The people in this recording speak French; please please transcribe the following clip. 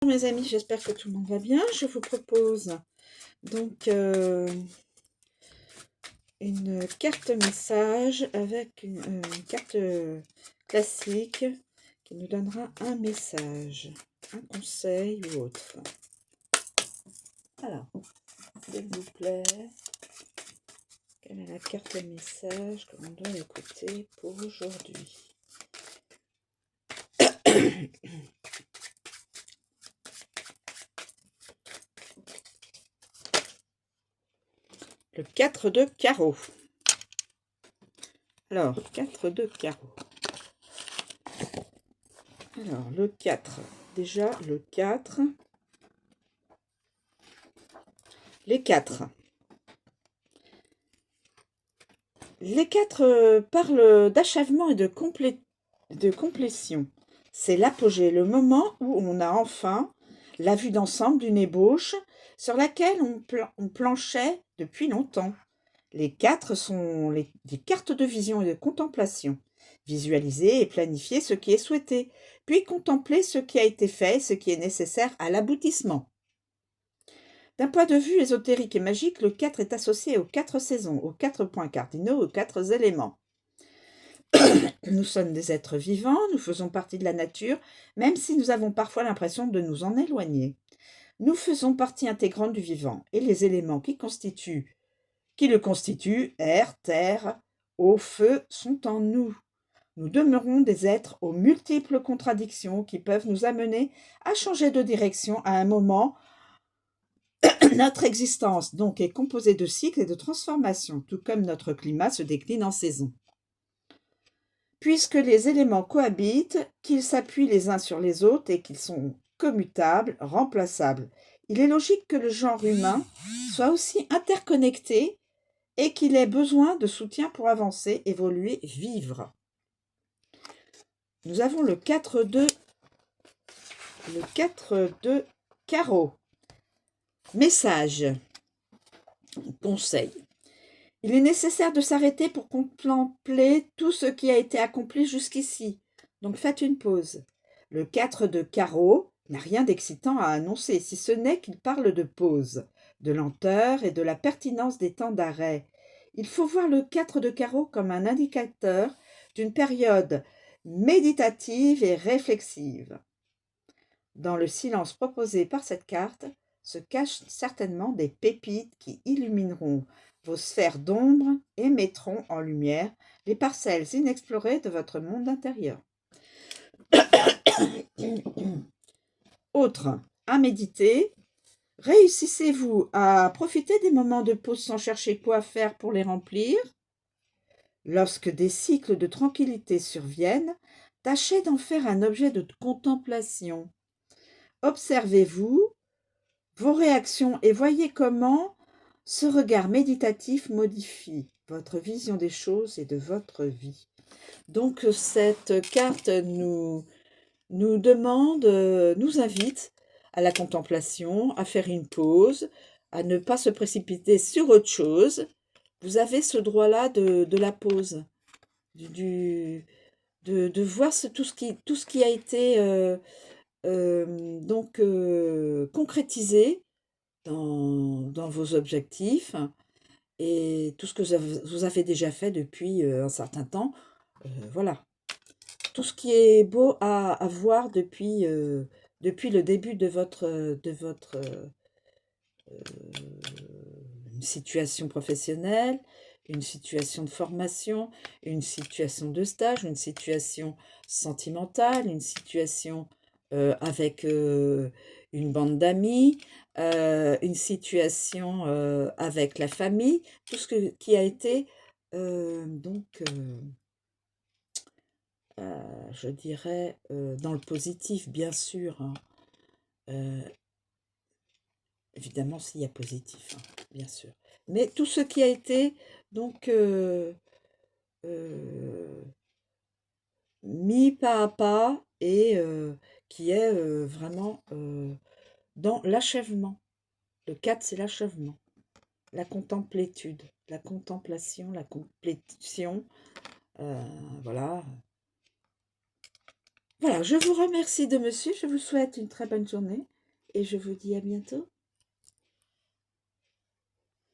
Mes amis, j'espère que tout le monde va bien. Je vous propose donc une carte message avec une carte classique qui nous donnera un message, un conseil ou autre. Alors, s'il vous plaît, quelle est la carte message que l'on doit écouter pour aujourd'hui? Le 4 de carreau. Alors, 4 de carreau. Alors, le 4. Déjà, le 4. Les 4. Les 4 parlent d'achèvement et de complétion. C'est l'apogée, le moment où on a enfin la vue d'ensemble d'une ébauche sur laquelle on planchait depuis longtemps. Les 4 sont des cartes de vision et de contemplation. Visualiser et planifier ce qui est souhaité, puis contempler ce qui a été fait et ce qui est nécessaire à l'aboutissement. D'un point de vue ésotérique et magique, le 4 est associé aux 4 saisons, aux 4 points cardinaux, aux 4 éléments. Nous sommes des êtres vivants, nous faisons partie de la nature, même si nous avons parfois l'impression de nous en éloigner. Nous faisons partie intégrante du vivant, et les éléments qui le constituent, air, terre, eau, feu, sont en nous. Nous demeurons des êtres aux multiples contradictions qui peuvent nous amener à changer de direction à un moment. Notre existence, donc, est composée de cycles et de transformations, tout comme notre climat se décline en saisons. Puisque les éléments cohabitent, qu'ils s'appuient les uns sur les autres et qu'ils sont commutables, remplaçables, il est logique que le genre humain soit aussi interconnecté et qu'il ait besoin de soutien pour avancer, évoluer, vivre. Nous avons le 4 de carreau. Message, conseil. Il est nécessaire de s'arrêter pour contempler tout ce qui a été accompli jusqu'ici. Donc faites une pause. Le 4 de carreau n'a rien d'excitant à annoncer, si ce n'est qu'il parle de pause, de lenteur et de la pertinence des temps d'arrêt. Il faut voir le 4 de carreau comme un indicateur d'une période méditative et réflexive. Dans le silence proposé par cette carte se cachent certainement des pépites qui illumineront vos sphères d'ombre et mettront en lumière les parcelles inexplorées de votre monde intérieur. Autre, à méditer. Réussissez-vous à profiter des moments de pause sans chercher quoi faire pour les remplir? Lorsque des cycles de tranquillité surviennent, tâchez d'en faire un objet de contemplation. Observez-vous, vos réactions et voyez comment ce regard méditatif modifie votre vision des choses et de votre vie. Donc cette carte nous demande, nous invite à la contemplation, à faire une pause, à ne pas se précipiter sur autre chose. Vous avez ce droit-là de la pause, de voir tout ce qui a été concrétisé dans vos objectifs et tout ce que vous avez déjà fait depuis un certain temps. Voilà. Tout ce qui est beau à voir depuis le début de votre situation professionnelle, une situation de formation, une situation de stage, une situation sentimentale, une situation avec une bande d'amis, une situation avec la famille, tout ce qui a été je dirais, dans le positif, bien sûr, hein, évidemment s'il y a positif, hein, bien sûr. Mais tout ce qui a été donc mis pas à pas et qui est vraiment dans l'achèvement. Le 4, c'est l'achèvement, la contemplétude, la contemplation, la complétion, voilà. Voilà, je vous remercie de me suivre, je vous souhaite une très bonne journée et je vous dis à bientôt.